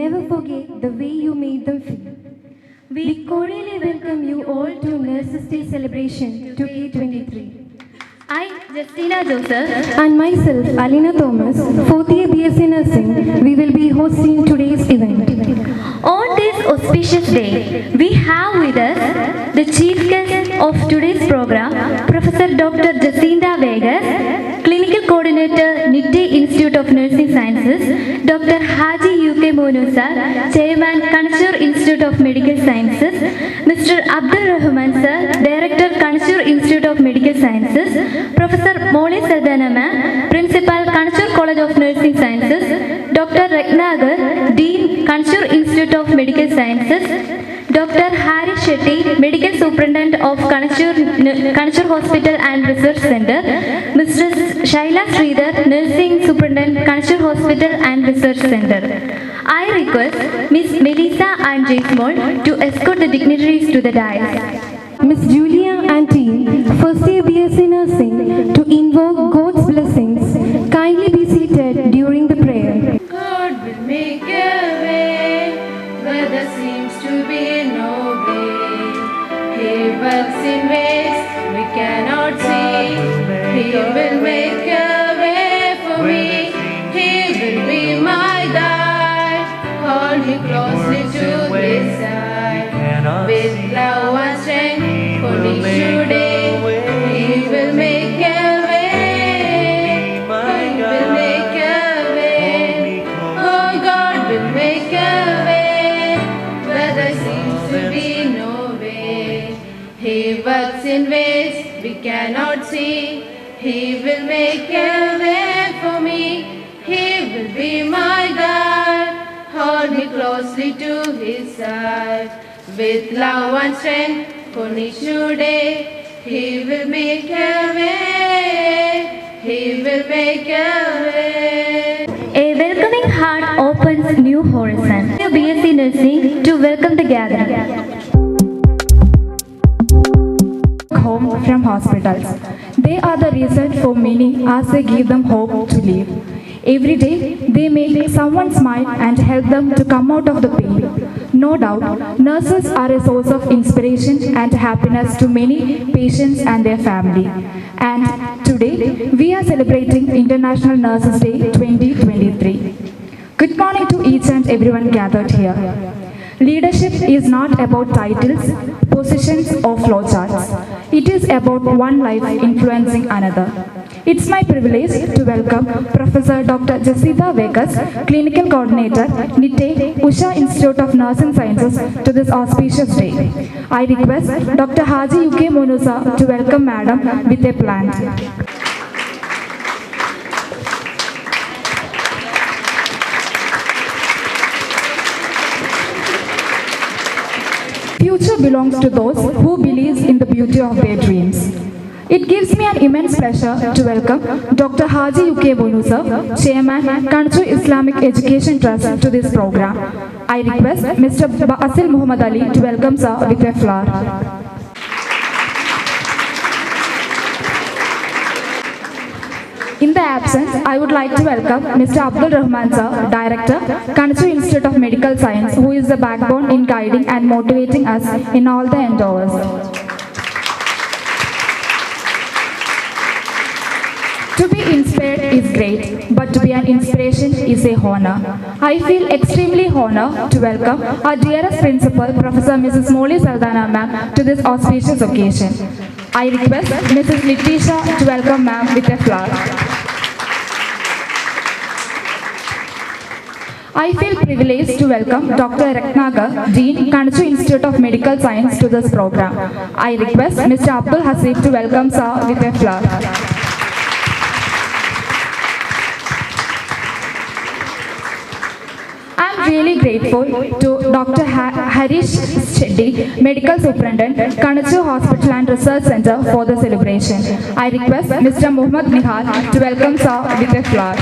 never forget the way you made them feel. We cordially welcome you all to Nurses Day celebration 2K23. I, Justina Joseph, And myself, Alina Thomas, 4th year BSc Nursing, we will be hosting today's event. on this auspicious day, we have with us the chief guest of today's program, Professor Dr. Jacinta Vegas, Clinical Coordinator, NITTE Institute of Nursing Sciences, Dr. Haji UK Monusa, Chairman, KANACHUR Institute of Medical Sciences, Mr. Abdul Rahman Sir, Director, KANACHUR Institute of Medical Sciences, Professor Molly Sardanama, Principal, KANACHUR College of Nursing Sciences, Dr. Ratnagar, Dean, KANACHUR Institute of Medical Sciences, Dr. Hari Shetty, Medical Superintendent of KANACHUR Hospital and Research Center, Mrs. Shaila Sridhar, Nursing Superintendent, KANACHUR Hospital and Research Center. I request Ms. Melissa and Jaismol to escort the dignitaries to the dais. Miss Julia and team, 1st year BSc Nursing, to invoke God's blessings. Kindly be seated during the prayer. God will make a way where there seems to be no way. He works in ways we cannot see. He will make a way for me. He will be my guide. Hold me closely to his side. With love and strength for me today. He will make a way. He will make a way. Oh, God will make a way where there seems to be no way. He works in ways we cannot see. He will make a way for me. He will be my guide. Hold me closely to his side. With love and strength for me today. He will make a way. He will make a way. A welcoming heart opens new horizons. BSc Nursing to welcome the gathering. Home from hospitals. They are the reason for many as they give them hope to live. Every day, they make someone smile and help them to come out of the pain. No doubt, nurses are a source of inspiration and happiness to many patients and their family. And today, we are celebrating International Nurses Day 2023. Good morning to each and everyone gathered here. Leadership is not about titles, positions or flowcharts. It is about one life influencing another. It's my privilege to welcome Professor Dr. Jacinta Vegas, Clinical Coordinator, NITTE Usha Institute of Nursing Sciences to this auspicious day. I request Dr. Haji UK Monusa to welcome Madam with a plant. Future belongs to those who believe in the beauty of their dreams. It gives me an immense pleasure to welcome Dr. Haji UK Monusa, Chairman, KANACHUR Islamic Education Trust to this program. I request Mr. Basil Muhammad Ali to welcome sir with a flower. In the absence, I would like to welcome Mr. Abdul Rahman Sir, Director, KANACHUR Institute of Medical Science, who is the backbone in guiding and motivating us in all the endeavors. To be inspired is great, but to be an inspiration is a honor. I feel extremely honored to welcome our dearest principal, Professor Mrs. Molly Sardana ma'am, to this auspicious occasion. I request Mrs. Litisha to welcome ma'am with a flower. I feel privileged to welcome Dr. Ratnagar, Dean, KANACHUR Institute of Medical Science to this program. I request Mr. Abdul Hasib to welcome sir with a flower. I am really grateful to Dr. Harish Shetty, Medical Superintendent, KANACHUR Hospital and Research Center for the celebration. I request Mr. Muhammad Nihal to welcome sir with a flower.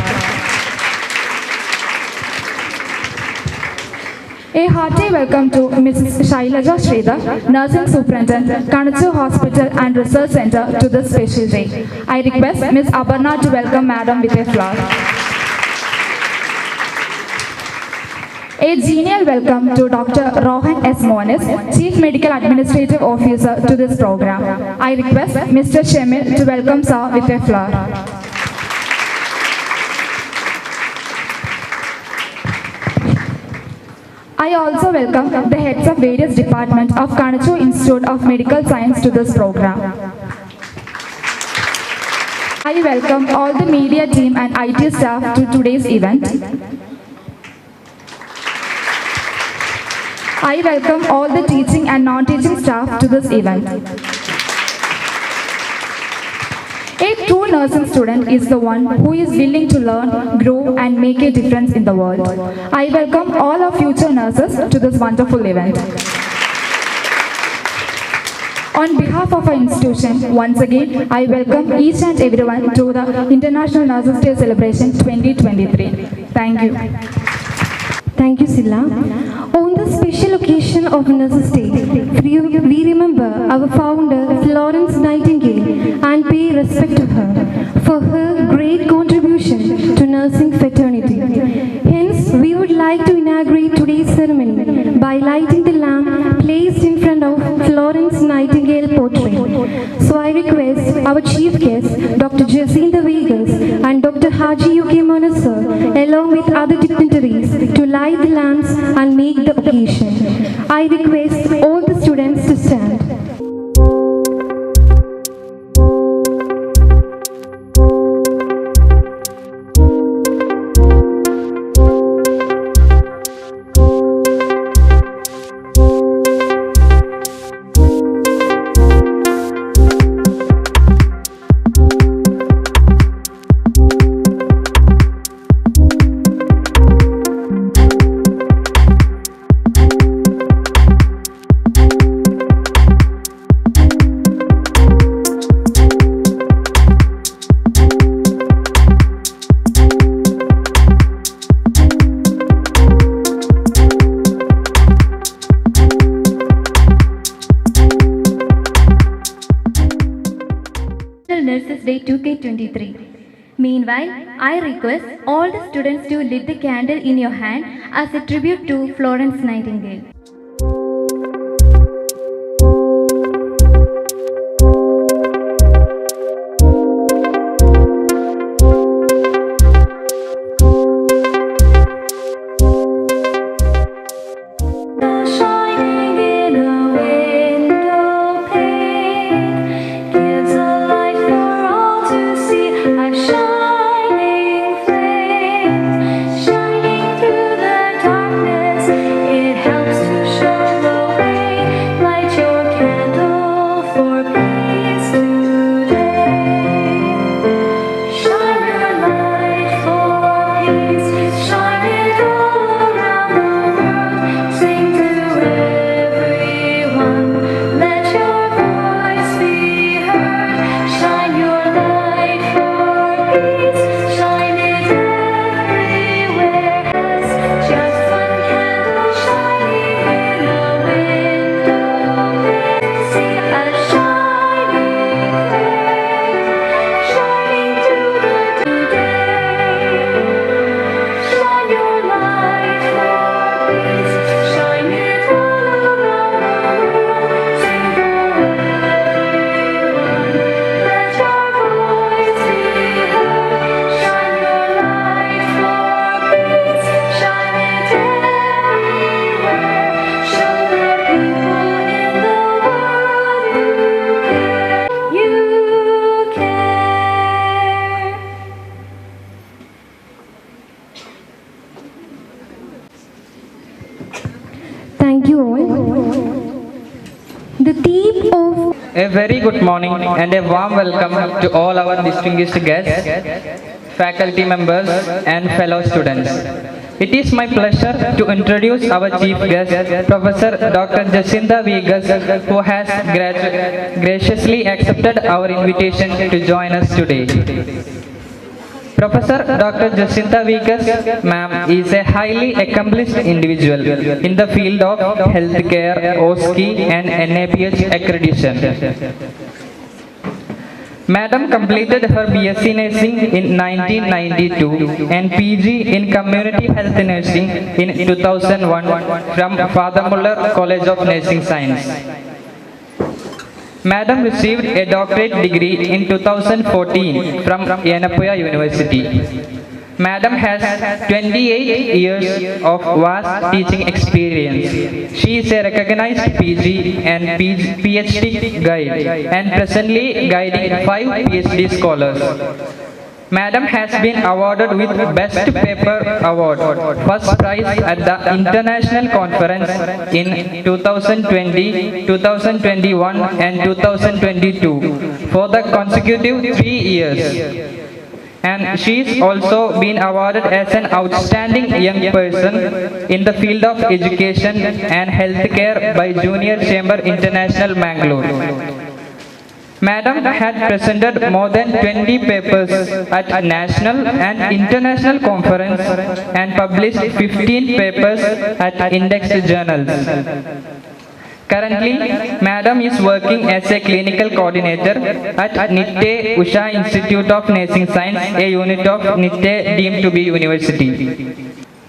A hearty welcome to Mrs. Shailaja Sridhar, Nursing Superintendent, KANACHUR Hospital and Research Center to this special day. I request Ms. Aparna to welcome Madam with a flower. A genial welcome to Dr. Rohan S. Monis, Chief Medical Administrative Officer to this program. I request Mr. Shemil to welcome Sir with a flower. I also welcome the heads of various departments of KANACHUR Institute of Medical Science to this program. I welcome all the media team and IT staff to today's event. I welcome all the teaching and non-teaching staff to this event. A true nursing student is the one who is willing to learn, grow and make a difference in the world. I welcome all our future nurses to this wonderful event. On behalf of our institution, once again, I welcome each and everyone to the International Nurses Day Celebration 2023. Thank you. Thank you, Silla. On the special occasion of Nurses Day, we remember our founder, Florence Nightingale, and pay respect to her for her great contribution to nursing fraternity. Hence, we would like to inaugurate today's ceremony by lighting the lamp placed in front of Florence Nightingale portrait. So I request our chief guests, Dr. Jacinta Vegas and Dr. Haji UK Monasir, along with other dignitaries, to light the lamps and make the occasion. I request all the students to stand. Nurses Day 2K23. Meanwhile, I request all the students to lit the candle in your hand as a tribute to Florence Nightingale. Thank you all. The theme of A very good morning and a warm welcome to all our distinguished guests, faculty members and fellow students. It is my pleasure to introduce our chief guest, Professor Dr. Jacinta Vegas, who has graciously accepted our invitation to join us today. Professor Dr. Jacinta Vegas, ma'am, is a highly accomplished individual in the field of healthcare, OSCE and NAPH accreditation. Madam completed her BSc Nursing in 1992 and PG in Community Health Nursing in 2001 from Father Muller College of Nursing Science. Madam received a doctorate degree in 2014 from Yenapoya University. Madam has 28 years of vast teaching experience. She is a recognized PG and PhD guide and presently guiding 5 PhD scholars. Madam has been awarded with Best Paper Award, first prize at the International Conference in 2020, 2021 and 2022 for the consecutive 3 years. And she is also been awarded as an outstanding young person in the field of education and healthcare by Junior Chamber International, Mangalore. Madam had presented more than 20 papers at national and international conference and published 15 papers at indexed journals. Currently, Madam is working as a clinical coordinator at NITTE Usha Institute of Nursing Science, a unit of NITTE deemed to be university.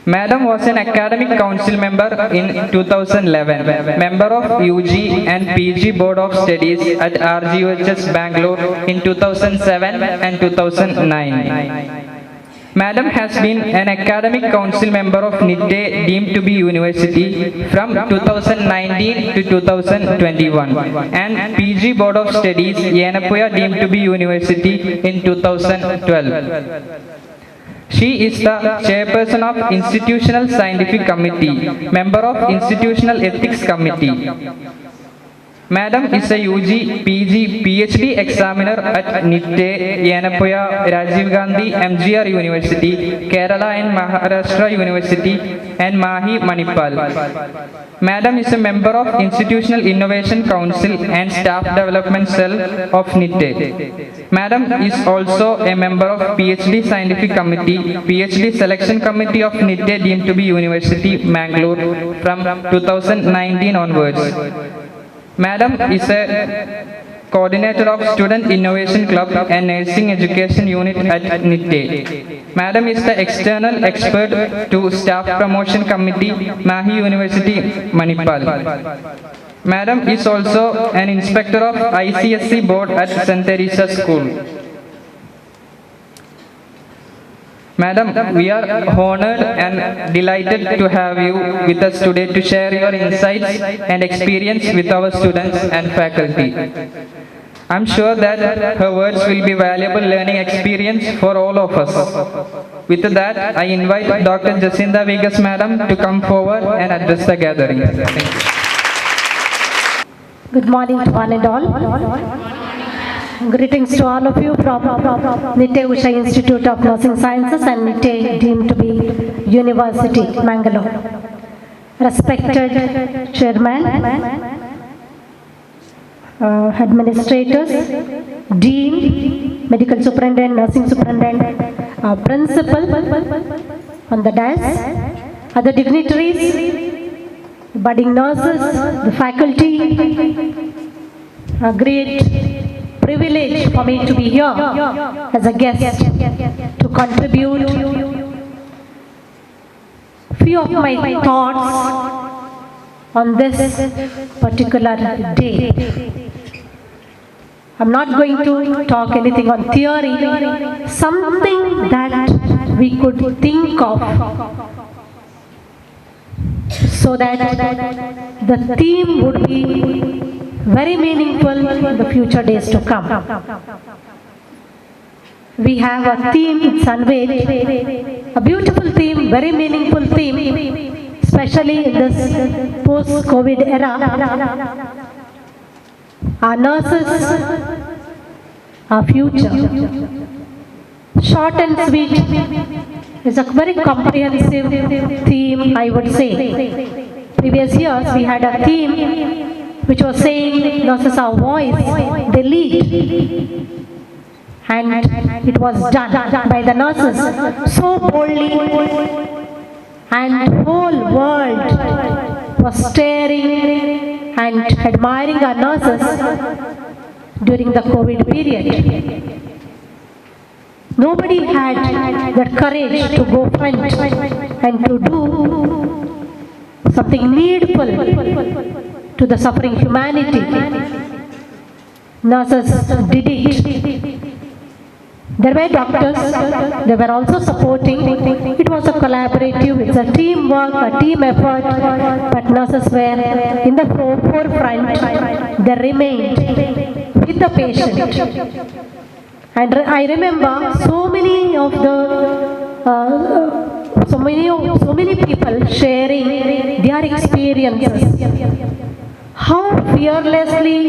Madam was an academic council member in 2011, member of UG and PG Board of Studies at RGUHS Bangalore in 2007 and 2009. Madam has been an academic council member of NITTE deemed to be university from 2019 to 2021 and PG Board of Studies Yenapoya deemed to be university in 2012. She is the chairperson of Institutional Scientific Committee, member of Institutional Ethics Committee. Madam is a UG, PG, PhD examiner at NITTE, Yenapoya, Rajiv Gandhi, MGR University, Kerala and Maharashtra University, and Mahi, Manipal. Madam is a member of Institutional Innovation Council and Staff Development Cell of NITTE. Madam is also a member of PhD Scientific Committee, PhD Selection Committee of NITTE deemed to be University, Mangalore from 2019 onwards. Madam is a coordinator of Student Innovation Club and Nursing Education Unit at NITTE. Madam is the external expert to Staff Promotion Committee, Mahi University, Manipal. Madam is also an inspector of ICSE board at St. Teresa School. Madam, we are honored and delighted to have you with us today to share your insights and experience with our students and faculty. I'm sure that her words will be valuable learning experience for all of us. With that, I invite Dr. Jacinda Vegas Madam to come forward and address the gathering. Thank you. Good morning to one and all. Greetings to all of you from NITTE Usha Institute of Nursing Sciences and NITTE deemed to be University, Mangalore. Respected Chairman, Administrators, Dean, Medical Superintendent, Nursing Superintendent, Principal on the dais, other dignitaries, budding nurses, the faculty, a great privilege for me to be here as a guest to contribute few of my thoughts on this particular day. I'm not going to talk anything on theory, something that we could think of so that the theme would be very meaningful in the future days to come. We have a theme, it's unveiled, a beautiful theme, very meaningful theme, especially in this post-COVID era. Our nurses, our future. Short and sweet is a very comprehensive theme, I would say. Previous years we had a theme which was saying nurses are voice, they lead. And it was done by the nurses so boldly, and the whole world was staring and admiring our nurses during the COVID period. Nobody had that courage to go front and to do something needful to the suffering humanity. Nurses did it. There were doctors, they were also supporting. It was a collaborative, it's a teamwork, a team effort, but nurses were in the forefront. They remained with the patient. And I remember so many people sharing their experiences. How fearlessly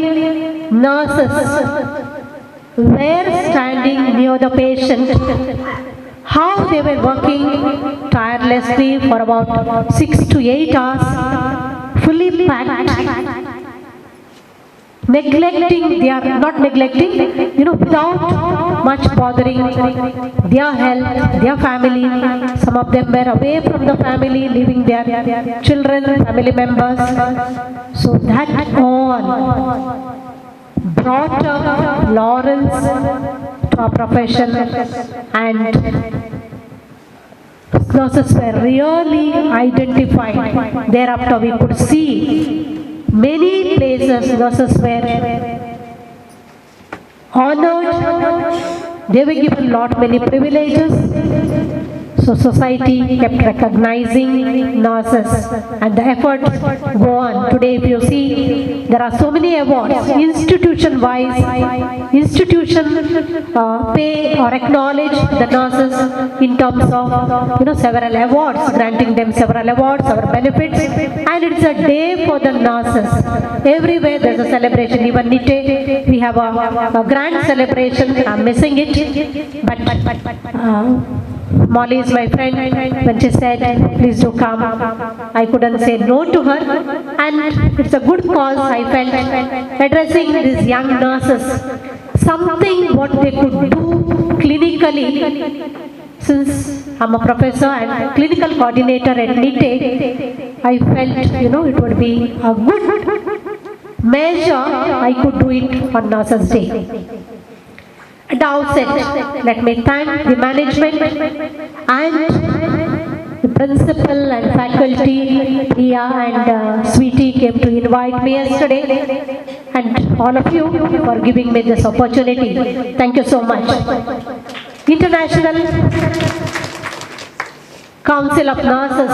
nurses were standing near the patient, how they were working tirelessly for about 6 to 8 hours, fully packed, without much bothering their health, their family. Some of them were away from the family, leaving their children, family members. So that all brought up Lawrence to our profession, and nurses were really identified. Thereafter we could see many places nurses were honored, they were given many privileges. So society kept recognizing nurses and the efforts go on. Today if you see, there are so many awards, institution-wise, pay or acknowledge the nurses in terms of several awards, granting them several awards or benefits, and it's a day for the nurses. Everywhere there's a celebration. Even Nitte, we have a grand celebration. I'm missing it, but Molly is my friend. When she said, please do come, I couldn't say no to her. And it's a good cause, I felt, addressing these young nurses. Something what they could do clinically. Since I'm a professor and clinical coordinator at NITE, I felt, it would be a good measure I could do it on Nurses Day. At the outset, let me thank the management and the principal and faculty. Priya and Sweetie came to invite me yesterday, and all of you for giving me this opportunity. Thank you so much. International Council of Nurses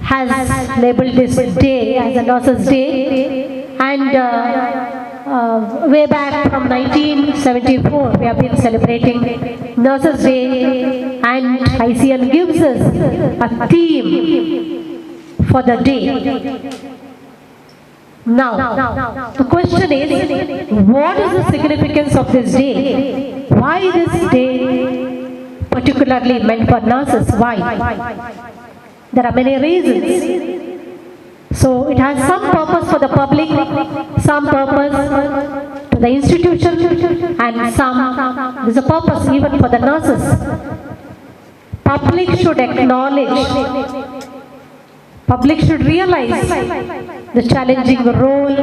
has labeled this day as a Nurses Day, and way back from 1974, we have been celebrating Nurses Day, and ICN gives us a theme for the day. Now, the question is, what is the significance of this day? Why this day particularly meant for nurses? Why? There are many reasons. So it has some purpose for the public, some purpose to the institution, and there's a purpose even for the nurses. Public should acknowledge, public should realize the challenging role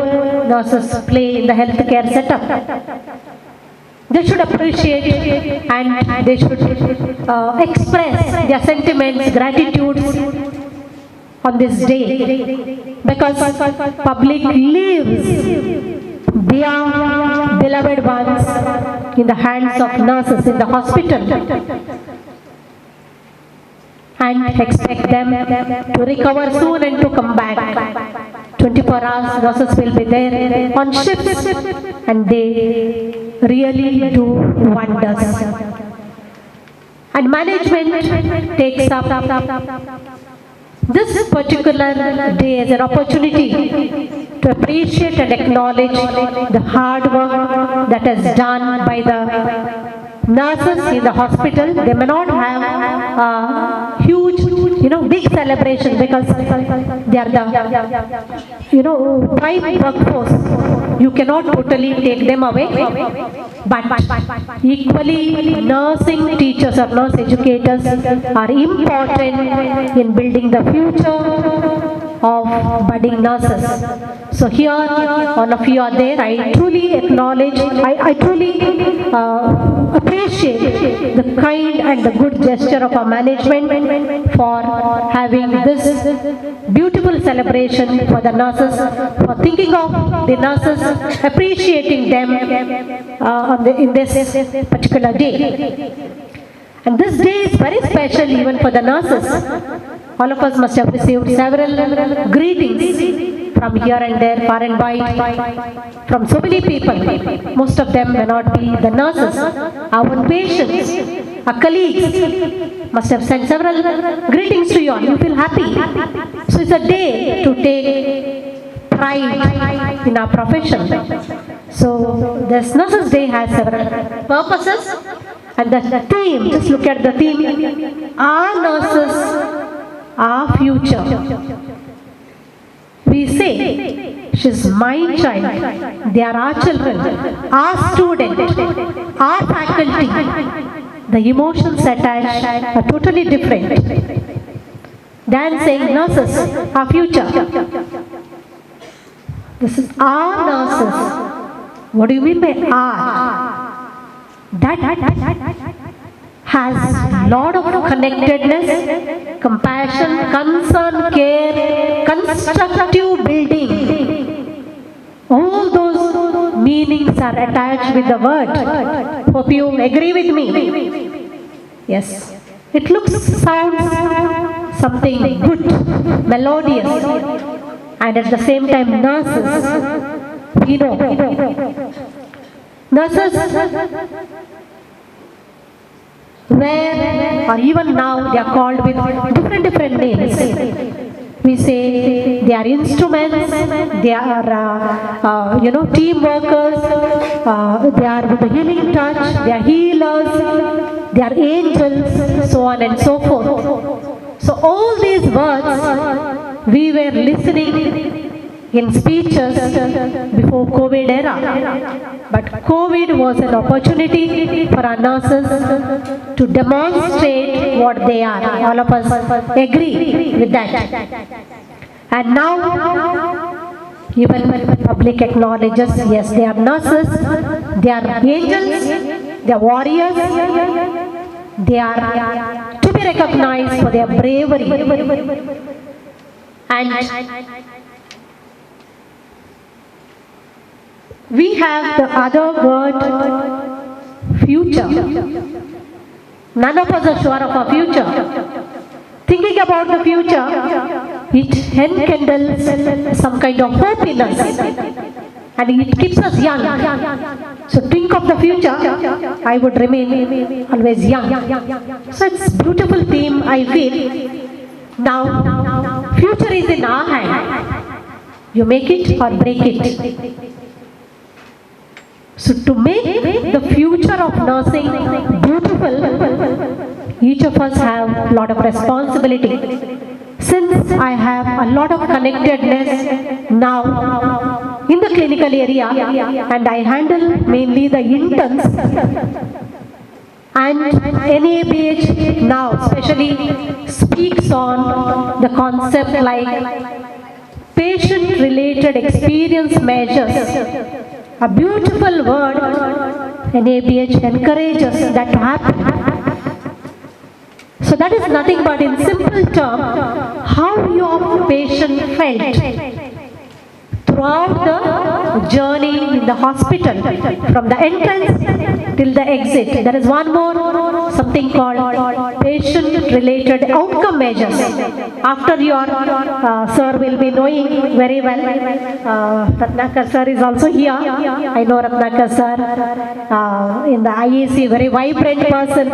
nurses play in the healthcare setup. They should appreciate and they should express their sentiments, gratitudes on this day, because public leaves their beloved ones in the hands of nurses in the hospital and expect them to recover soon and to come back. 24 hours nurses will be there on shifts, and they really do wonders. And management takes up this particular day as an opportunity to appreciate and acknowledge the hard work that is done by the nurses in the hospital. They may not have a huge, big celebration because they are the prime workforce. You cannot totally take them away. But equally, nursing teachers or nurse educators are important in building the future of budding nurses. So here, all of you are there. I truly acknowledge, I truly appreciate the kind and the good gesture of our management for having this beautiful celebration for the nurses, for thinking of the nurses, appreciating them in this particular day. And this day is very special even for the nurses. All of us must have received several greetings from here and there, far and wide, from so many people. Most of them may not be the nurses. Our own patients, our colleagues must have sent several greetings to you all. You feel happy. So it's a day to take pride in our profession. So this Nurses Day has several purposes. And the theme, just look at the theme, our nurses, our future. We say, she's my child, they are our children, our student, our faculty. The emotions attached are totally different than saying nurses, our future. This is our nurses. What do you mean by our? That has lot of connectedness, compassion, concern, care, constructive building. All those meanings are attached with the word. Hope you agree with me. Yes. It looks, sounds something good, melodious, and at the same time nurses, we know. Nurses, where or even now they are called with different names. We say they are instruments, they are team workers, they are with the healing touch, they are healers, they are angels, so on and so forth. So all these words we were listening in speeches before COVID era. But COVID was an opportunity for our nurses to demonstrate what they are. All of us agree with that. And now, even public acknowledges, yes, they are nurses, they are angels, they are warriors, they are to be recognized for their bravery. And we have the other word, future. None of us are sure of our future. Thinking about the future, it enkindles some kind of hope in us. And it keeps us young. So think of the future, I would remain always young. So it's a beautiful theme, I feel. Now, future is in our hand. You make it or break it. So to make the future of nursing beautiful, each of us have a lot of responsibility. Since I have a lot of connectedness now in the clinical area and I handle mainly the interns and NABH now especially speaks on the concept like patient-related experience measures. A beautiful word, NABH encourages that to happen. So that is nothing but in simple terms, how your patient felt throughout the journey in the hospital, from the entrance till the exit. There is one more, something called patient-related outcome measures. After your sir will be knowing very well, Ratnakar sir is also here. I know Ratnakar sir in the IAC, very vibrant person.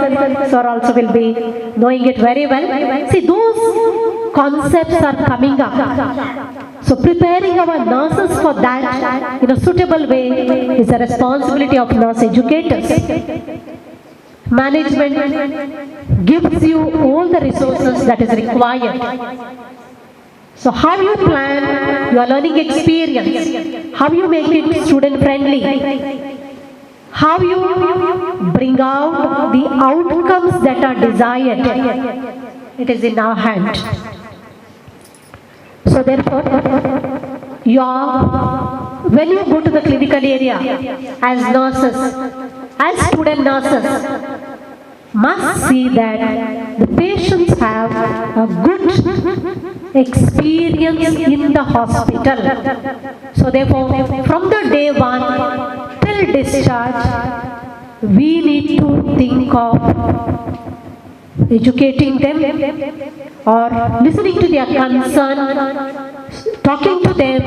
Sir also will be knowing it very well. See, those concepts are coming up. So preparing our nurses for that in a suitable way is a responsibility of nurse educators. Management gives you all the resources that is required. So how you plan your learning experience, how you make it student friendly, how you bring out the outcomes that are desired, it is in our hand. So therefore, when you go to the clinical area as nurses, as student nurses, must see that the patients have a good experience in the hospital. So therefore, from the day one till discharge, we need to think of educating them or listening to their concern, talking to them,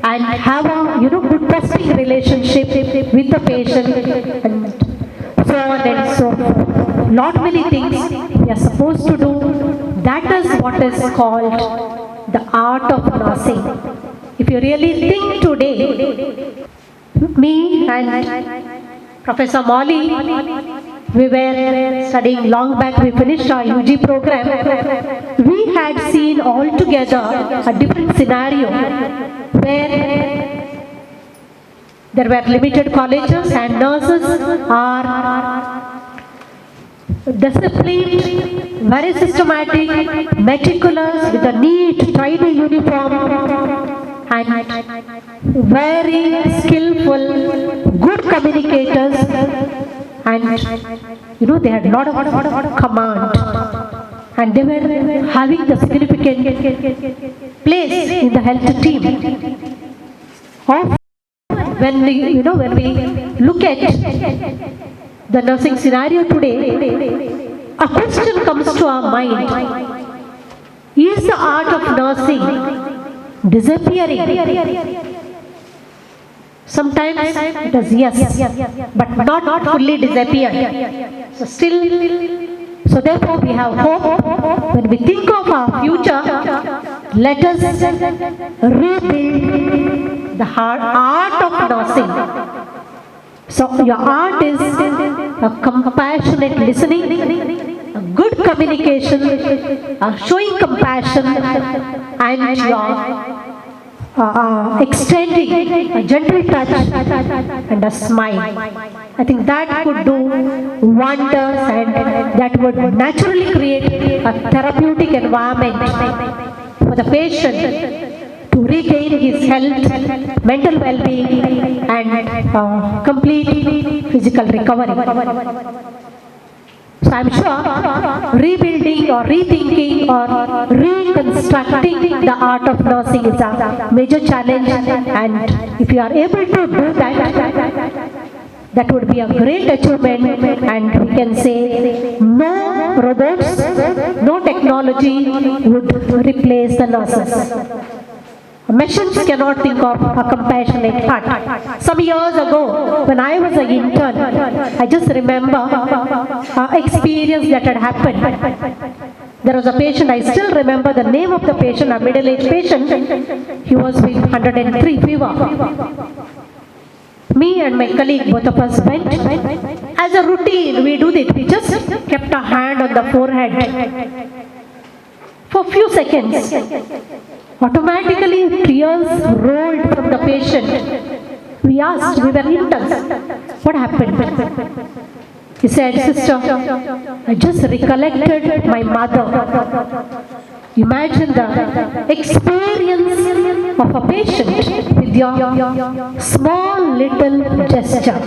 and have a good trusting relationship with the patient, and so on and so forth. Lot many things we are supposed to do. That is what is called the art of nursing. If you really think today, me and Professor Molly, we were studying long back, we finished our UG program. We had seen altogether a different scenario where there were limited colleges and nurses are disciplined, very systematic, meticulous, with a neat, tidy uniform, and very skillful, good communicators, and they had a lot of command, and they were having the significant place in the health team. When we look at the nursing scenario today, a question comes to our mind: is the art of nursing disappearing? Sometimes it is yes, but not fully disappeared. So therefore we have hope. When we think of our future, let us rebuild the art of nursing. So your art is a compassionate listening, a good communication, showing compassion, and your extending a gentle touch and a smile. I think that could do wonders, and that would naturally create a therapeutic environment for the patient to regain his health, mental well-being, and complete physical recovery. So I am sure rebuilding or rethinking or reconstructing the art of nursing is a major challenge, and if you are able to do that, that would be a great achievement, and we can say no robots, no technology would replace the nurses. Machines cannot think of a compassionate heart. Some years ago, when I was an intern, I just remember an experience that had happened. There was a patient, I still remember the name of the patient, a middle-aged patient. He was with 103 fever. Me and my colleague, both of us went. As a routine, we do this. We just kept our hand on the forehead for a few seconds. Automatically, tears rolled from the patient. We asked, we were interns, what happened? He said, "Sister, I just recollected my mother." Imagine the experience of a patient with your small little gesture.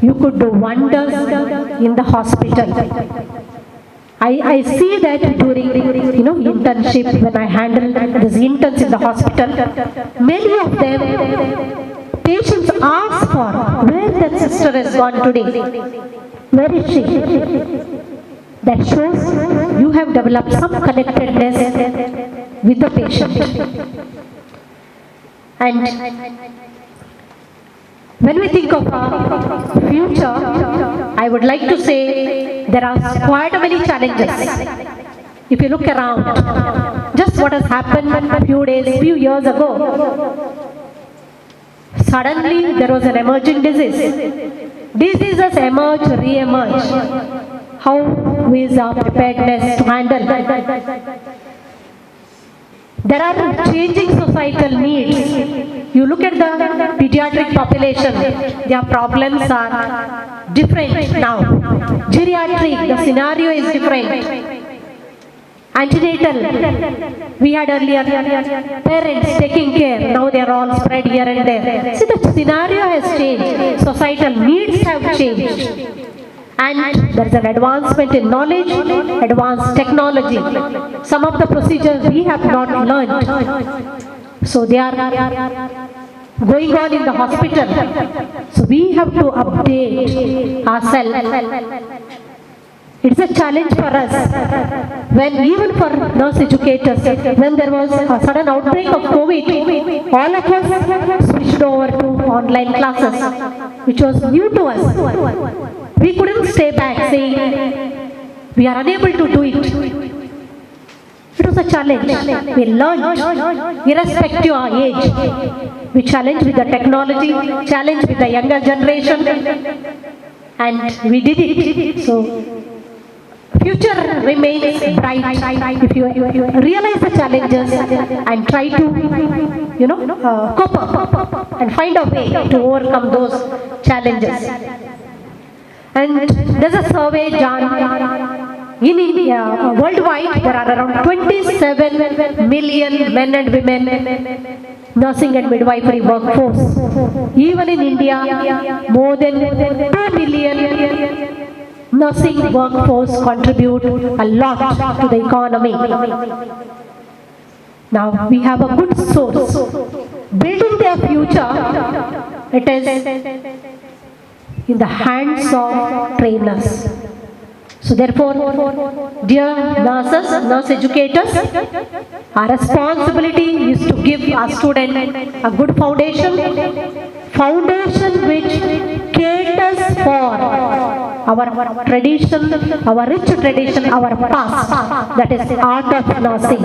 You could do wonders in the hospital. I see that during internship, when I handle these interns in the hospital, many of them, patients ask for, where that sister has gone today? Where is she? That shows you have developed some connectedness with the patient. And when we think of our future, I would like to say there are quite many challenges. If you look around, just what has happened a few years ago, suddenly there was an emerging disease. Diseases emerge, re-emerge. How is our preparedness to handle? There are changing societal needs. You look at the pediatric population, their problems are different now. Geriatric, the scenario is different. Antenatal, we had earlier parents taking care, now they are all spread here and there. See, the scenario has changed, societal needs have changed. And there is an advancement in knowledge, advanced technology. Some of the procedures we have not learned. So they are going on in the hospital. So we have to update ourselves. It's a challenge for us. When even for nurse educators, when there was a sudden outbreak of COVID, all of us switched over to online classes, which was new to us. We couldn't stay back saying we are unable to do it. It was a challenge. We learned, irrespective of our age. We challenged with the technology, challenged with the younger generation, and we did it. So, future remains bright if you realize the challenges and try to, cope up and find a way to overcome those challenges. And there's a survey done. In India, worldwide, there are around 27 million men and women nursing and midwifery workforce. Even in India, more than 2 million nursing workforce contribute a lot to the economy. Now, we have a good source. Building their future, it is in the hands of trainers. So therefore, dear nurses, nurse educators, our responsibility is to give our student a good foundation which caters for our tradition, our rich tradition, our past, that is art of nursing.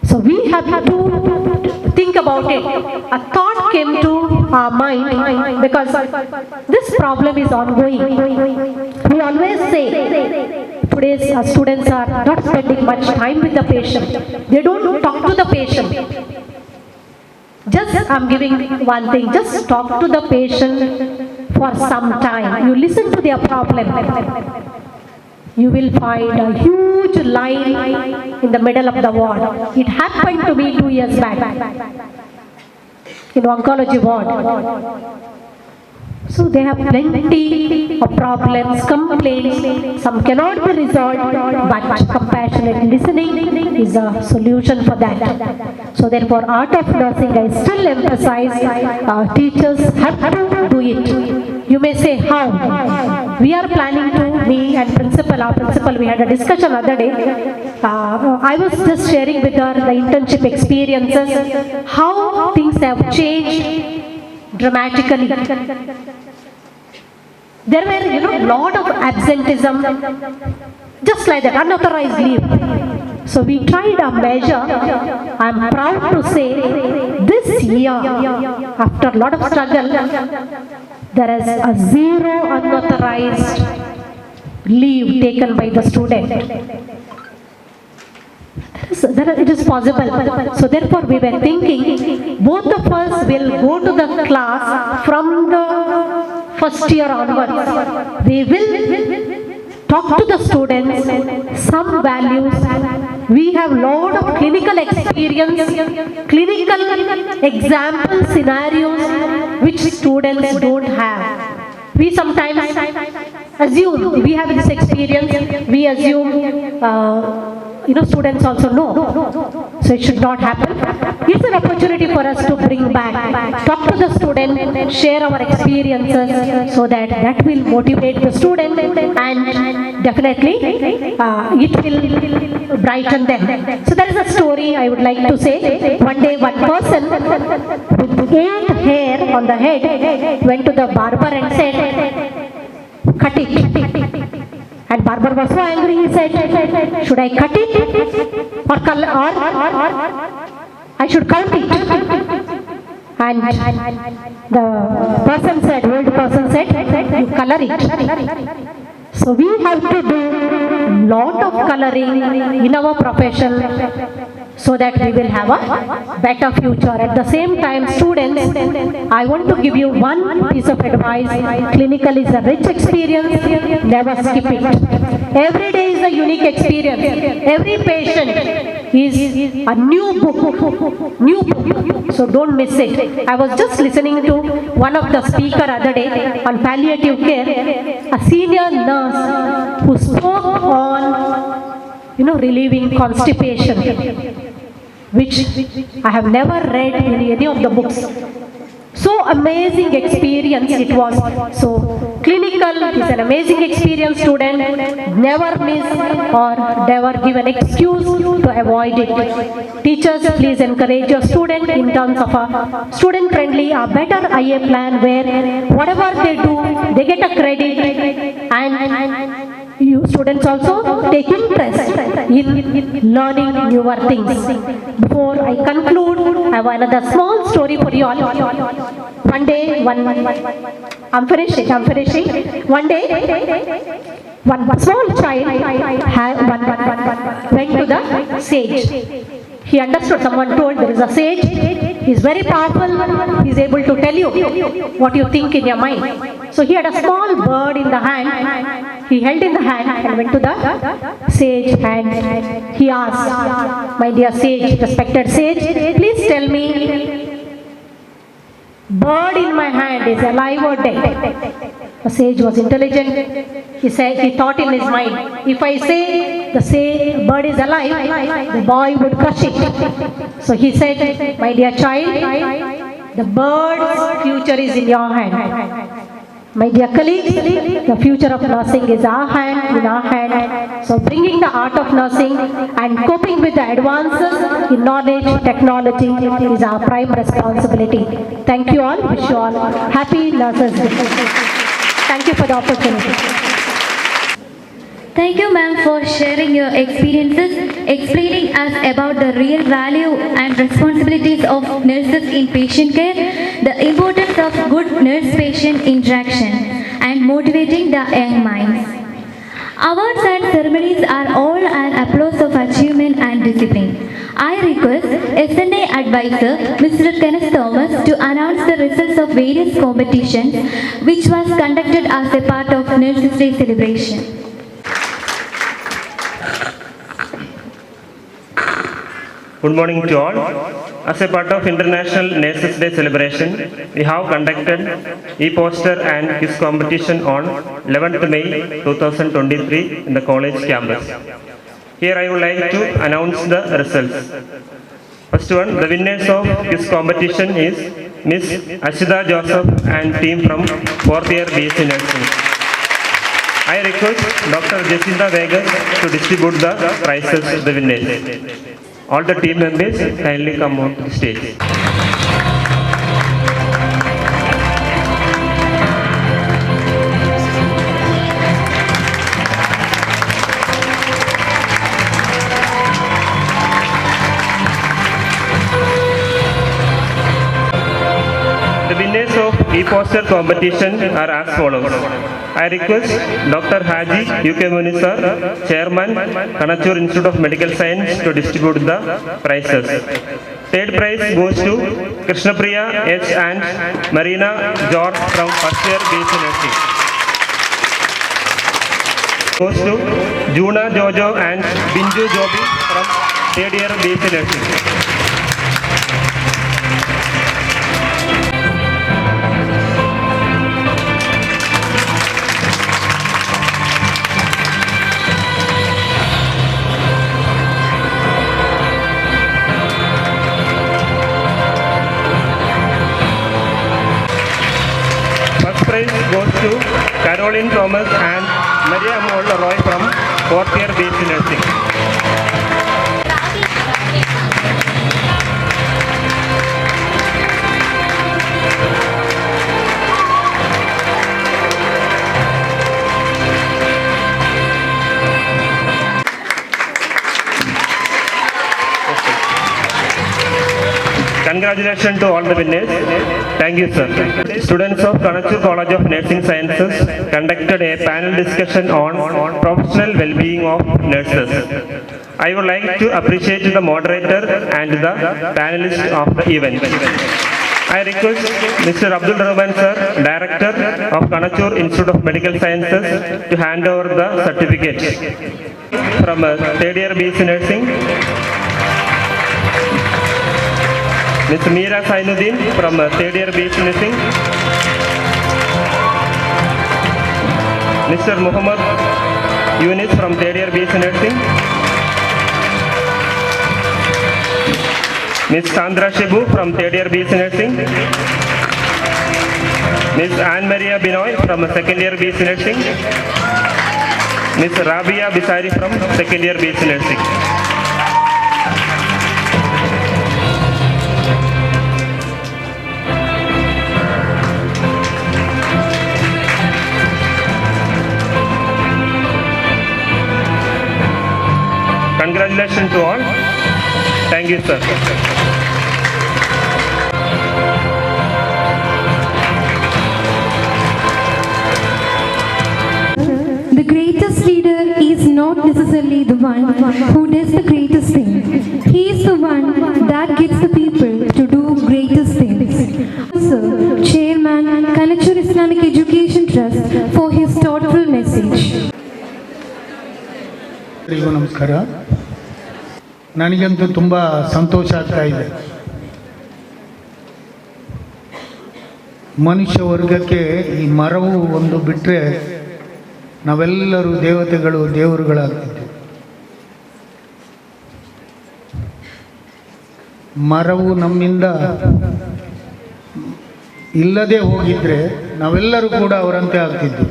So we have to think about it. A thought came to our mind because this problem is ongoing. We always say today's students are not spending much time with the patient. They don't talk to the patient. Just I'm giving one thing, just talk to the patient for some time. You listen to their problem. You will find a huge line in the middle of the ward. It happened to me 2 years back in oncology ward. So they have plenty of problems, complaints. Some cannot be resolved, but compassionate listening is a solution for that. So therefore, art of nursing, I still emphasize, teachers have to do it. You may say, how? We are planning to, me and our principal, we had a discussion other day. I was just sharing with her the internship experiences, how things have changed dramatically. There were, lot of absenteeism, just like that, unauthorized leave. So we tried a measure. I'm proud to say, this year, after a lot of struggle, there is a zero unauthorized leave taken by the student. It is possible. So therefore we were thinking, both of us will go to the class from the first year onwards. We will talk to the students, some values. We have lot of clinical experience, clinical example scenarios which students don't have. We sometimes assume, we have this experience, we assume students also know. So it should not happen. It's an opportunity for us to bring back, talk to the student, share our experiences so that will motivate the student and definitely it will brighten them. So there is a story I would like to say. One day one person with 8 hair on the head went to the barber and said, cut it. And barber was so angry, he said, should I cut it or I should count it? And the person said, old person said, you color it. So we have to do lot of coloring in our profession so that we will have a better future. At the same time, students, I want to give you one piece of advice. Clinical is a rich experience, never skip it. Every day is a unique experience. Every patient is a new book. So don't miss it. I was just listening to one of the speaker other day on palliative care, a senior nurse who spoke on, relieving constipation, which I have never read in any of the books. So amazing experience it was. So clinical is an amazing experience, student. Never miss or never give an excuse to avoid it. Teachers, please encourage your student in terms of a student-friendly, a better IA plan where whatever they do, they get a credit, and you students also take interest in learning newer things. Before I conclude, I have another small story for you all. One day, I'm finishing. One day, one small child went to the sage. He understood, someone told there is a sage, he is very powerful, he is able to tell you what you think in your mind. So he had a small bird in the hand, he held in the hand and went to the sage and he asked, my dear sage, respected sage, please tell me, bird in my hand is alive or dead? The sage was intelligent. He thought in his mind, if I say the bird is alive, the boy would crush it. So he said, my dear child, the bird's future is in your hand. My dear colleagues, the future of nursing is in our hand. So bringing the art of nursing and coping with the advances in knowledge, technology is our prime responsibility. Thank you all. Wish you all happy Nurses Day. Thank you for the opportunity. Thank you, ma'am, for sharing your experiences, explaining us about the real value and responsibilities of nurses in patient care, the importance of good nurse-patient interaction, and motivating the young minds. Awards and ceremonies are all an applause of achievement and discipline. I request SNA Advisor, Mr. Kenneth Thomas, to announce the results of various competitions which was conducted as a part of Nurses Day celebration. Good morning to all. As a part of International Nurses Day celebration, we have conducted e-poster and quiz competition on 11th May 2023 in the college campus. Here I would like to announce the results. First one, the winners of quiz competition is Miss Ashita Joseph and team from 4th year BSc Nursing. I request Dr. Jacinta Vegas to distribute the prizes to the winners. All the team members kindly come on to the stage. The winners of e-poster competition are as follows. I request Dr. Haji UK Muni sir, Chairman, KANACHUR Institute of Medical Science, to distribute the prizes. Third prize goes to Krishnapriya H and Marina George from 1st year BSc Nursing. Goes to Juna Jojo and Binju Jobi from 3rd year BSc Nursing. Goes to Caroline Thomas and Maria Mold Roy from 4th year BSc Nursing. Congratulations to all the winners. Thank you, sir. Students of KANACHUR College of Nursing Sciences conducted a panel discussion on professional well-being of nurses. I would like to appreciate the moderator and the panelists of the event. I request Mr. Abdul Rahman sir, Director of KANACHUR Institute of Medical Sciences, to hand over the certificates from 3rd year BSc Nursing. Ms. Meera Sainuddin from 3rd year BSc Nursing. Mr. Muhammad Yunis from 3rd year BSc Nursing. Ms. Sandra Shibu from 3rd year BSc Nursing. Ms. Anne Maria Binoy from 2nd year BSc Nursing. Ms. Rabia Bisari from 2nd year BSc Nursing. Congratulations to all. Thank you, sir. The greatest leader is not necessarily the one who does the greatest thing. He is the one that gets the people to do greatest things. Sir, Chairman, KANACHUR Islamic Education Trust, for his thoughtful message. ನಮಸ್ಕಾರ. ನನಗಂತೂ ತುಂಬ ಸಂತೋಷ ಆಗ್ತಾ ಇದೆ. ಮನುಷ್ಯ ವರ್ಗಕ್ಕೆ ಈ ಮರವು ಒಂದು ಬಿಟ್ಟರೆ ನಾವೆಲ್ಲರೂ ದೇವರುಗಳಾಗ್ತಿದ್ವಿ. ಮರವು ನಮ್ಮಿಂದ ಇಲ್ಲದೆ ಹೋಗಿದ್ರೆ ನಾವೆಲ್ಲರೂ ಕೂಡ ಅವರಂತೆ ಆಗ್ತಿದ್ವಿ.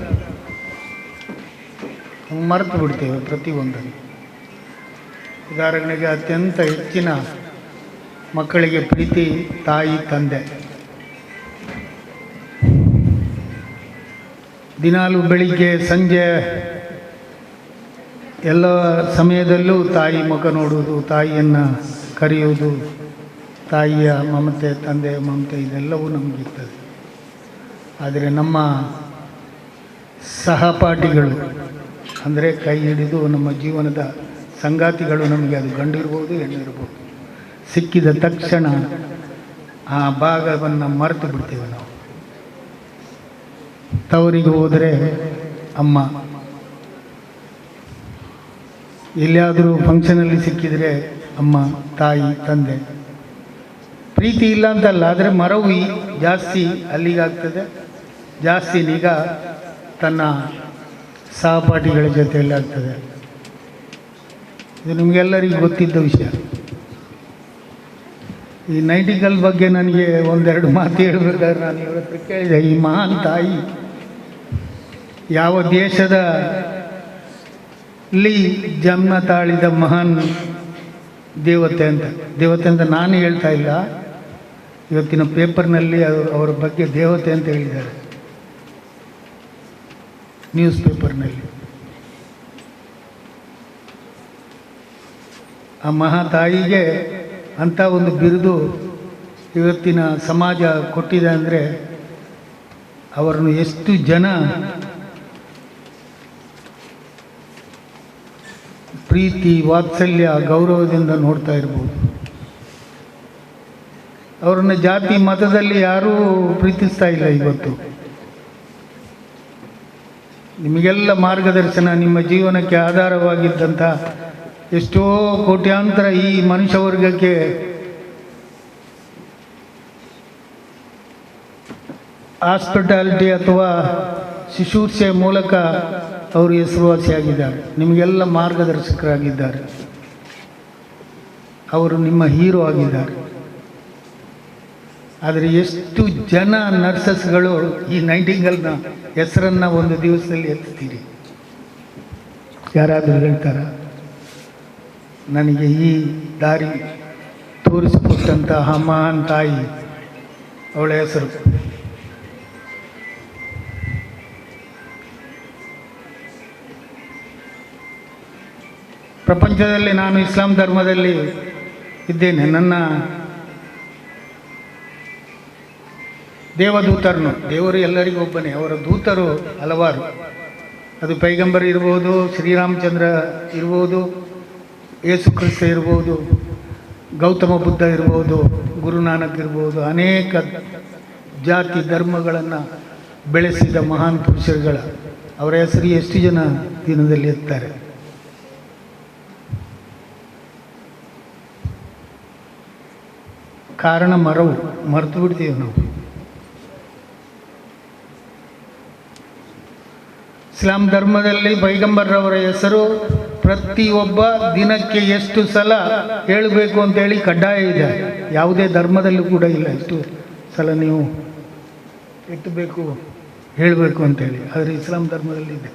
ಮರೆತು ಬಿಡ್ತೇವೆ ಪ್ರತಿಯೊಂದನ್ನು. ಉದಾಹರಣೆಗೆ ಅತ್ಯಂತ ಹೆಚ್ಚಿನ ಮಕ್ಕಳಿಗೆ ಪ್ರೀತಿ ತಾಯಿ ತಂದೆ. ದಿನಾಲು ಬೆಳಿಗ್ಗೆ ಸಂಜೆ ಎಲ್ಲ ಸಮಯದಲ್ಲೂ ತಾಯಿ ಮುಖ ನೋಡುವುದು, ತಾಯಿಯನ್ನು ಕರೆಯುವುದು, ತಾಯಿಯ ಮಮತೆ, ತಂದೆಯ ಮಮತೆ ಇದೆಲ್ಲವೂ ನಮಗಿರ್ತದೆ. ಆದರೆ ನಮ್ಮ ಸಹಪಾಠಿಗಳು ಅಂದರೆ ಕೈ ಹಿಡಿದು ನಮ್ಮ ಜೀವನದ ಸಂಗಾತಿಗಳು, ನಮಗೆ ಅದು ಗಂಡಿರ್ಬೋದು ಹೆಣ್ಣಿರ್ಬೋದು, ಸಿಕ್ಕಿದ ತಕ್ಷಣ ಆ ಭಾಗವನ್ನು ಮರೆತು ಬಿಡ್ತೇವೆ ನಾವು. ತವರಿಗೆ ಹೋದರೆ ಅಮ್ಮ, ಎಲ್ಲಿಯಾದರೂ ಫಂಕ್ಷನಲ್ಲಿ ಸಿಕ್ಕಿದರೆ ಅಮ್ಮ, ತಾಯಿ, ತಂದೆ. ಪ್ರೀತಿ ಇಲ್ಲ ಅಂತಲ್ಲ, ಆದರೆ ಮರವು ಜಾಸ್ತಿ ಅಲ್ಲಿಗಾಗ್ತದೆ, ಜಾಸ್ತಿ ನಿಗಾ ತನ್ನ ಸಹಪಾಠಿಗಳ ಜೊತೆಯಲ್ಲಿ ಆಗ್ತದೆ. ಇದು ನಿಮಗೆಲ್ಲರಿಗೂ ಗೊತ್ತಿದ್ದ ವಿಷಯ. ಈ ನೈಟಿಂಗಲ್ ಬಗ್ಗೆ ನನಗೆ ಒಂದೆರಡು ಮಾತು ಹೇಳಬೇಕಾದ್ರೆ ನಾನು ಇವ್ರ ಹತ್ರ ಕೇಳಿದೆ, ಈ ಮಹಾನ್ ತಾಯಿ ಯಾವ ದೇಶದಲ್ಲಿ ಜನ್ಮ ತಾಳಿದ ಮಹಾನ್ ದೇವತೆ ಅಂತ ನಾನು ಹೇಳ್ತಾ ಇಲ್ಲ. ಇವತ್ತಿನ ಪೇಪರ್ನಲ್ಲಿ ಅವರ ಬಗ್ಗೆ ದೇವತೆ ಅಂತ ಹೇಳಿದ್ದಾರೆ, ನ್ಯೂಸ್ ಪೇಪರ್ನಲ್ಲಿ. ಆ ಮಹಾತಾಯಿಗೆ ಅಂಥ ಒಂದು ಬಿರುದು ಇವತ್ತಿನ ಸಮಾಜ ಕೊಟ್ಟಿದೆ ಅಂದರೆ ಅವರನ್ನು ಎಷ್ಟು ಜನ ಪ್ರೀತಿ, ವಾತ್ಸಲ್ಯ, ಗೌರವದಿಂದ ನೋಡ್ತಾ ಇರ್ಬೋದು. ಅವರನ್ನು ಜಾತಿ ಮತದಲ್ಲಿ ಯಾರೂ ಪ್ರೀತಿಸ್ತಾ ಇಲ್ಲ ಇವತ್ತು. ನಿಮಗೆಲ್ಲ ಮಾರ್ಗದರ್ಶನ, ನಿಮ್ಮ ಜೀವನಕ್ಕೆ ಆಧಾರವಾಗಿದ್ದಂಥ ಎಷ್ಟೋ ಕೋಟ್ಯಾಂತರ ಈ ಮನುಷ್ಯ ವರ್ಗಕ್ಕೆ ಹಾಸ್ಪಿಟಾಲಿಟಿ ಅಥವಾ ಶುಶ್ರೂಷೆ ಮೂಲಕ ಅವರು ಹೆಸರುವಾಸಿಯಾಗಿದ್ದಾರೆ, ನಿಮಗೆಲ್ಲ ಮಾರ್ಗದರ್ಶಕರಾಗಿದ್ದಾರೆ. ಅವರು ನಿಮ್ಮ ಹೀರೋ ಆಗಿದ್ದಾರೆ. ಆದರೆ ಎಷ್ಟು ಜನ ನರ್ಸಸ್ಗಳು ಈ ನೈಟಿಂಗಲ್ನ ಹೆಸರನ್ನು ಒಂದು ದಿವಸದಲ್ಲಿ ಎತ್ತೀರಿ? ಯಾರಾದರೂ ಹೇಳ್ತಾರಾ? ನನಗೆ ಈ ದಾರಿ ತೋರಿಸಿಕೊಟ್ಟಂತಹ ಮಹಾನ್ ತಾಯಿ, ಅವಳ ಹೆಸರು ಪ್ರಪಂಚದಲ್ಲಿ ನಾನು ಇಸ್ಲಾಂ ಧರ್ಮದಲ್ಲಿ ಇದ್ದೇನೆ. ನನ್ನ ದೇವದೂತರನ್ನು, ದೇವರು ಎಲ್ಲರಿಗೂ ಒಬ್ಬನೇ, ಅವರ ದೂತರು ಹಲವಾರು. ಅದು ಪೈಗಂಬರ್ ಇರ್ಬೋದು, ಶ್ರೀರಾಮಚಂದ್ರ ಇರ್ಬೋದು, ಯೇಸು ಕ್ರಿಸ್ತ ಇರ್ಬೋದು, ಗೌತಮ ಬುದ್ಧ ಇರ್ಬೋದು, ಗುರುನಾನಕ್ ಇರ್ಬೋದು, ಅನೇಕ ಜಾತಿ ಧರ್ಮಗಳನ್ನು ಬೆಳೆಸಿದ ಮಹಾನ್ ಪುರುಷರುಗಳ ಅವರ ಹೆಸರು ಎಷ್ಟು ಜನ ದಿನದಲ್ಲಿ ಇರ್ತಾರೆ? ಕಾರಣ ಮರೆತು ಬಿಡ್ತೀವಿ ನಾವು. ಇಸ್ಲಾಂ ಧರ್ಮದಲ್ಲಿ ಪೈಗಂಬರ್ರವರ ಹೆಸರು ಪ್ರತಿಯೊಬ್ಬ ದಿನಕ್ಕೆ ಎಷ್ಟು ಸಲ ಹೇಳಬೇಕು ಅಂತೇಳಿ ಕಡ್ಡಾಯ ಇದೆ. ಯಾವುದೇ ಧರ್ಮದಲ್ಲೂ ಕೂಡ ಇಲ್ಲ ಎಷ್ಟು ಸಲ ನೀವು ಎತ್ತಬೇಕು ಹೇಳಬೇಕು ಅಂತೇಳಿ. ಆದರೆ ಇಸ್ಲಾಂ ಧರ್ಮದಲ್ಲಿ ಇದೆ.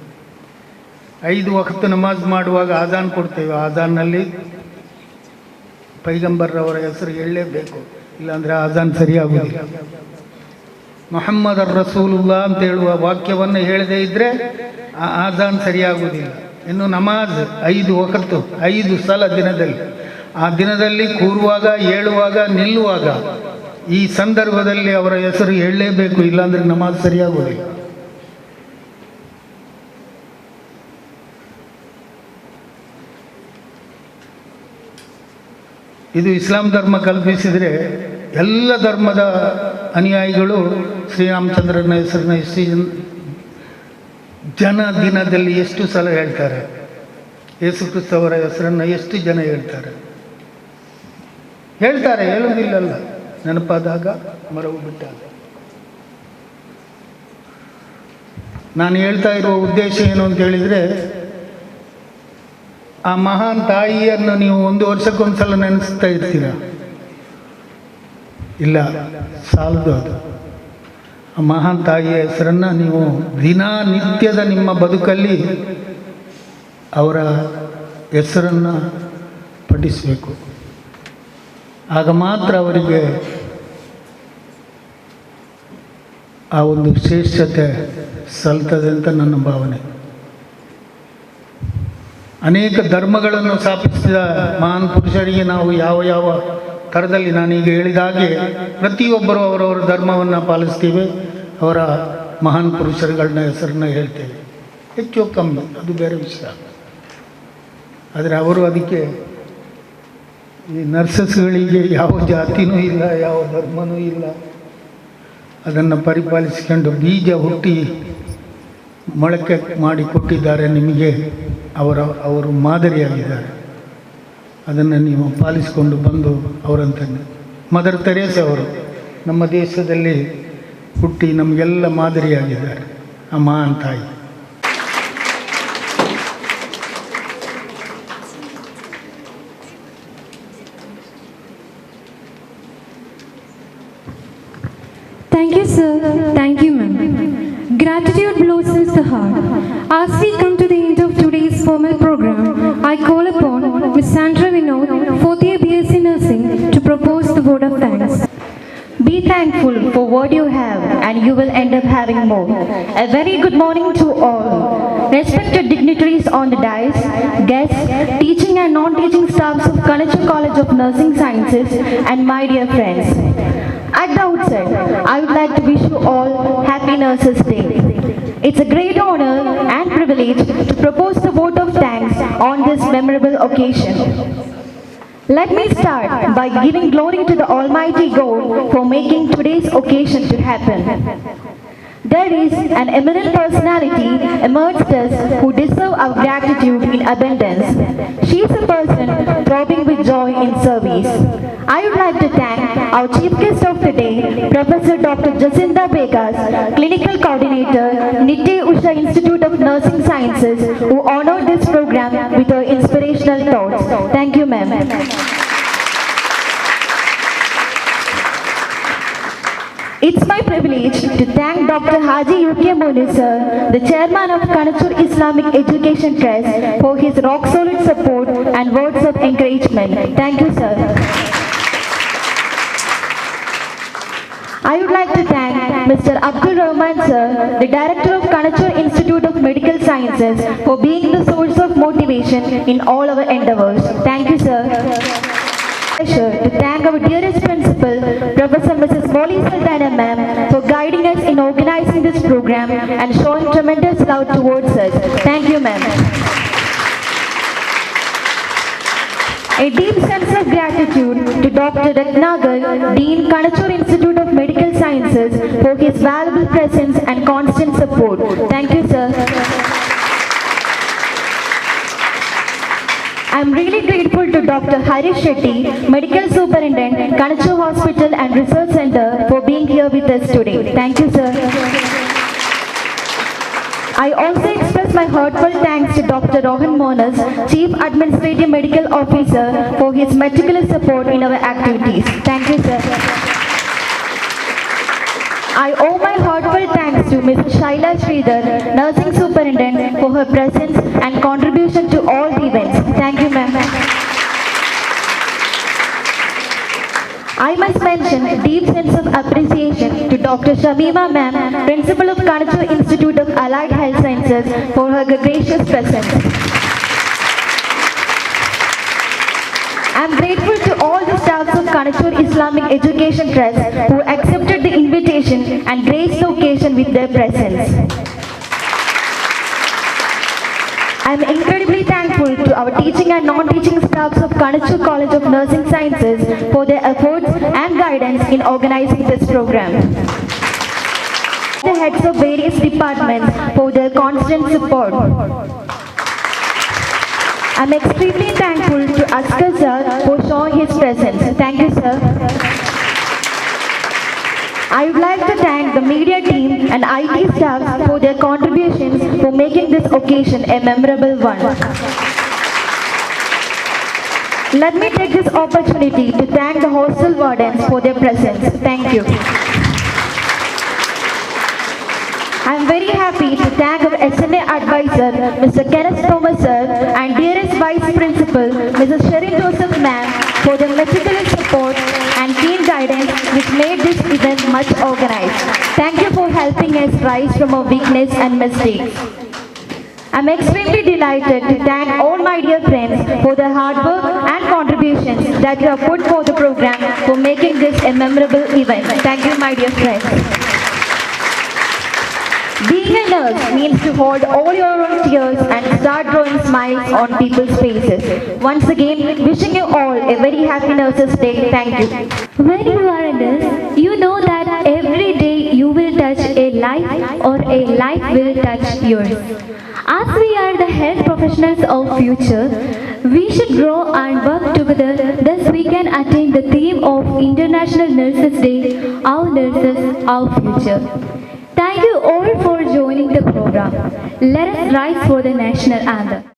5 ವಕ್ತ್ ನಮಾಜ್ ಮಾಡುವಾಗ ಆಜಾನ್ ಕೊಡ್ತೇವೆ. ಆಜಾನ್ನಲ್ಲಿ ಪೈಗಂಬರ್ರವರ ಹೆಸರು ಹೇಳಲೇಬೇಕು, ಇಲ್ಲಾಂದರೆ ಆಜಾನ್ ಸರಿಯಾಗುವುದಿಲ್ಲ. ಮೊಹಮ್ಮದ್ ರಸೂಲುಲ್ಲಾ ಅಂತ ಹೇಳುವ ವಾಕ್ಯವನ್ನು ಹೇಳದೇ ಇದ್ದರೆ ಆ ಆಜಾನ್ ಸರಿಯಾಗುವುದಿಲ್ಲ. ಇನ್ನು ನಮಾಜ್ 5 ವಕ್ತ್ 5 ಸಲ ದಿನದಲ್ಲಿ, ಆ ದಿನದಲ್ಲಿ ಕೂರುವಾಗ, ಏಳುವಾಗ, ನಿಲ್ಲುವಾಗ ಈ ಸಂದರ್ಭದಲ್ಲಿ ಅವರ ಹೆಸರು ಹೇಳಲೇಬೇಕು, ಇಲ್ಲಾಂದರೆ ನಮಾಜ್ ಸರಿಯಾಗುವುದಿಲ್ಲ. ಇದು ಇಸ್ಲಾಂ ಧರ್ಮ ಕಲ್ಪಿಸಿದರೆ ಎಲ್ಲ ಧರ್ಮದ ಅನುಯಾಯಿಗಳು ಶ್ರೀರಾಮಚಂದ್ರನ ಹೆಸರನ್ನ ಎಷ್ಟು ಜನ ದಿನದಲ್ಲಿ ಎಷ್ಟು ಸಲ ಹೇಳ್ತಾರೆ? ಯೇಸು ಕ್ರಿಸ್ತವರ ಹೆಸರನ್ನು ಎಷ್ಟು ಜನ ಹೇಳ್ತಾರೆ? ಹೇಳುವುದಿಲ್ಲಲ್ಲ, ನೆನಪಾದಾಗ ಮರವು ಬಿಟ್ಟಾಗ. ನಾನು ಹೇಳ್ತಾ ಇರುವ ಉದ್ದೇಶ ಏನು ಅಂತ ಹೇಳಿದರೆ, ಆ ಮಹಾನ್ ತಾಯಿಯನ್ನು ನೀವು 1 ವರ್ಷಕ್ಕೊಂದು ಸಲ ನೆನೆಸ್ತಾ ಇರ್ತೀರ? ಇಲ್ಲ, ಸಾಲದು ಅದು. ಆ ಮಹಾನ್ ತಾಯಿಯ ಹೆಸರನ್ನು ನೀವು ದಿನನಿತ್ಯದ ನಿಮ್ಮ ಬದುಕಲ್ಲಿ ಅವರ ಹೆಸರನ್ನು ಪಠಿಸಬೇಕು. ಆಗ ಮಾತ್ರ ಅವರಿಗೆ ಆ ಒಂದು ಶ್ರೇಷ್ಠತೆ ಸಲ್ತದೆ ಅಂತ ನನ್ನ ಭಾವನೆ. ಅನೇಕ ಧರ್ಮಗಳನ್ನು ಸ್ಥಾಪಿಸಿದ ಮಹಾನ್ ಪುರುಷರಿಗೆ ನಾವು ಯಾವ ಥರದಲ್ಲಿ ನಾನೀಗ ಹೇಳಿದ ಹಾಗೆ ಪ್ರತಿಯೊಬ್ಬರು ಅವರವರ ಧರ್ಮವನ್ನು ಪಾಲಿಸ್ತೀವಿ, ಅವರ ಮಹಾನ್ ಪುರುಷರುಗಳನ್ನ ಹೆಸರನ್ನ ಹೇಳ್ತೇವೆ. ಹೆಚ್ಚು ಕಮ್ಮಿ ಅದು ಬೇರೆ ವಿಷಯ. ಆದರೆ ಅವರು ಅದಕ್ಕೆ ಈ ನರ್ಸಸ್ಗಳಿಗೆ ಯಾವ ಜಾತಿನೂ ಇಲ್ಲ, ಯಾವ ಧರ್ಮನೂ ಇಲ್ಲ. ಅದನ್ನು ಪರಿಪಾಲಿಸಿಕೊಂಡು ಬೀಜ ಹುಟ್ಟಿ ಮೊಳಕೆ ಮಾಡಿ ಕೊಟ್ಟಿದ್ದಾರೆ ನಿಮಗೆ. ಅವರು ಮಾದರಿಯಾಗಿದ್ದಾರೆ. ಅದನ್ನು ನೀವು ಪಾಲಿಸಿಕೊಂಡು ಬಂದು ಅವರಂತ ಮದರ್ ತೆರೇಸಾ ಅವರು ನಮ್ಮ ದೇಶದಲ್ಲಿ ಹುಟ್ಟಿ ನಮಗೆಲ್ಲ ಮಾದರಿಯಾಗಿದ್ದಾರೆ, ಆ ಮಹಾನ್ ತಾಯಿ. Thank you, sir. Thank you, ma'am. Gratitude blossoms the heart. As we come to the end of today's formal program, I call upon Ms. Sandra Vinod, 4th year BSc Nursing, to propose the vote of thanks. Be thankful for what you have and you will end up having more. A very good morning to all. Respected dignitaries on the dais, guests, teaching and non-teaching staffs of KANACHUR College of Nursing Sciences, and my dear friends. At the outset, I would like to wish you all Happy Nurses Day. It's a great honor and privilege to propose the vote of thanks on this memorable occasion. Let me start by giving glory to the Almighty God for making today's occasion to happen. There is an eminent personality amongst us who deserve our gratitude in abundance. She is a person throbbing with joy in service. I would like to thank our chief guest of the day, Professor Dr. Jacinda Vegas, Clinical Coordinator, Nitte Usha Institute of Nursing Sciences, who honored this program with her inspirational thoughts. Thank you, ma'am. It's my privilege to thank Dr. Haji UK Moni sir, the chairman of KANACHUR Islamic Education Trust, for his rock-solid support and words of encouragement. Thank you, sir. I would like to thank Mr. Abdul Rahman sir, the director of KANACHUR Institute of Medical Sciences, for being the source of motivation in all our endeavors. Thank you, sir. Pleasure to thank our dearest principal, Professor Mrs. Molly Sultana ma'am, for guiding us in organizing this program and showing tremendous love towards us. Thank you, ma'am. A deep sense of gratitude to Dr. Ratnagar, Dean, KANACHUR Institute of Medical Sciences, for his valuable presence and constant support. Thank you, sir. I am really grateful to Dr. Harish Shetty, Medical Superintendent, KANACHUR Hospital and Research Center, for being here with us today. Thank you, sir. I also express my heartfelt thanks to Dr. Rohan Monas, Chief Administrative Medical Officer, for his meticulous support in our activities. Thank you, sir. I owe my heartfelt thanks to Ms. Shaila Sridhar, Nursing Superintendent, for her presence and contribution to all the events. Thank you, ma'am. I must mention a deep sense of appreciation to Dr. Shamima ma'am, Principal of KANACHUR Institute of Allied Health Sciences, for her gracious presence. I am grateful to all the staffs of KANACHUR Islamic Education Trust who accepted the invitation and graced the occasion with their presence. I am incredibly thankful to our teaching and non-teaching staffs of KANACHUR College of Nursing Sciences for their efforts and guidance in organizing this program. The heads of various departments for their constant support. I am extremely thankful to Askar sir for showing his presence. Thank you, sir. I would like to thank the media team and IT staff for their contributions for making this occasion a memorable one. Let me take this opportunity to thank the hostel wardens for their presence. Thank you. I am very happy to thank our SMA advisor, Mr. Kenneth Thomas sir, and dearest Vice Principal, Mrs. Sherin Joseph ma'am, for their meticulous support and keen guidance which made this event much organized. Thank you for helping us rise from our weakness and mistakes. I am extremely delighted to thank all my dear friends for their hard work and contributions that you have put for the program for making this a memorable event. Thank you, my dear friends. Being a nurse means to hold all your own tears and start drawing smiles on people's faces. Once again, wishing you all a very happy Nurses Day. Thank you. When you are a nurse, you know that every day you will touch a life or a life will touch yours. As we are the health professionals of future, we should grow and work together, thus we can attain the theme of International Nurses Day, Our Nurses, Our Future. Thank you all for joining the program. Let us rise for the national anthem.